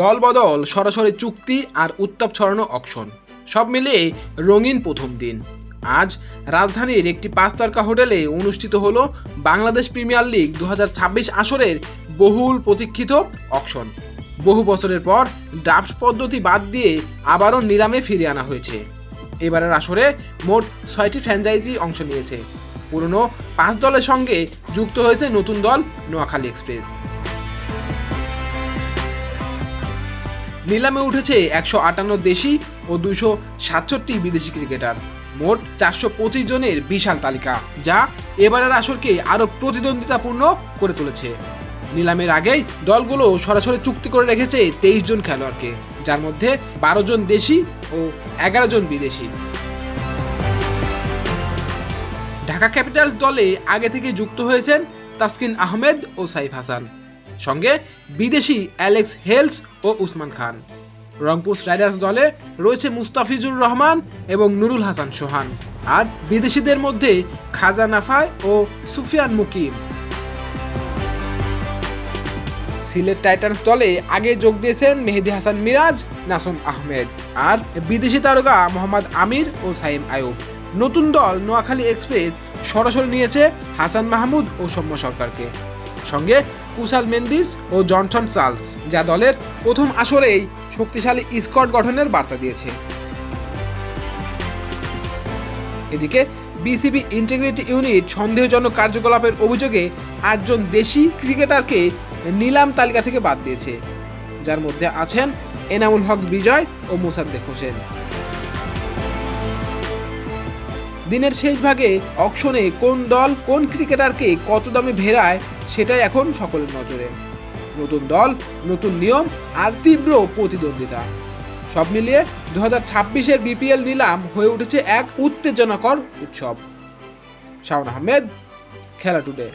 দল বদল, সরাসরি চুক্তি আর উত্তাপ ছড়ানো অকশন, সব মিলিয়ে রঙিন প্রথম দিন। আজ রাজধানীর একটি 5 তারকা হোটেলে অনুষ্ঠিত হলো বাংলাদেশ প্রিমিয়ার লিগ 2026 আসরের বহুল প্রতীক্ষিত অকশন। বহু বছরের পর ড্রাফট পদ্ধতি বাদ দিয়ে আবারও নিলামে ফিরে আনা হয়েছে। এবারের আসরে মোট 6টি ফ্র্যাঞ্চাইজি অংশ নিয়েছে। পুরনো 5 দলের সঙ্গে যুক্ত হয়েছে নতুন দল নোয়াখালী এক্সপ্রেস। নিলামে উঠেছে 158 দেশি ও 267 বিদেশি ক্রিকেটার, মোট 425 জনের বিশাল তালিকা, যা এবারের আসরকে আরও প্রতিদ্বন্দ্বিতাপূর্ণ করে তুলেছে। নিলামের আগেই দলগুলো সরাসরি চুক্তি করে রেখেছে 23 জন খেলোয়াড়কে, যার মধ্যে 12 জন দেশি ও 11 জন বিদেশি। ঢাকা ক্যাপিটালস দলে আগে থেকে যুক্ত হয়েছেন তাসকিন আহমেদ ও সাইফ হাসান, সঙ্গে বিদেশি অ্যালেক্স হেলস ও উসমান খান। রংপুর রাইডার্স দলে রয়েছে মুস্তাফিজুর রহমান এবং নুরুল হাসান সোহান, আর বিদেশিদের মধ্যে খাজা নাফায় ও সুফিয়ান মুকিম। সিলেট টাইটান্স দলে আগে যোগ দিয়েছেন মেহেদী হাসান মিরাজ, নাসুম আহমেদ, আর বিদেশি তারকা মোহাম্মদ আমির ও সাইম আয়ুব। নতুন দল নোয়াখালী এক্সপ্রেস সরাসরি নিয়েছে হাসান মাহমুদ ও সৌম্য সরকারকে, সঙ্গে কুশাল মেন্দিস ও জনসন চার্লস, যা দলের প্রথম আসরেই শক্তিশালী স্কোয়াড গঠনের বার্তা দিয়েছে। এদিকে বিসিবি ইন্টিগ্রিটি ইউনিট সন্দেহজনক কার্যকলাপের অভিযোগে 8 জন দেশি ক্রিকেটারকে নিলাম তালিকা থেকে বাদ দিয়েছে, যার মধ্যে আছেন এনামুল হক বিজয় ও মোসাদ্দেক হোসেন। দিনের শেষ ভাগে অকশনে কোন দল কোন ক্রিকেটারকে কত দামে ভেড়ায়, সেটাই এখন সকলের নজরে। নতুন দল, নতুন নিয়ম আর তীব্র প্রতিদ্বন্দ্বিতা, সব মিলিয়ে 2026-এর বিপিএল নিলাম হয়ে উঠেছে এক উত্তেজনাকর উৎসব। শাওন আহমেদ, খেলা টুডে।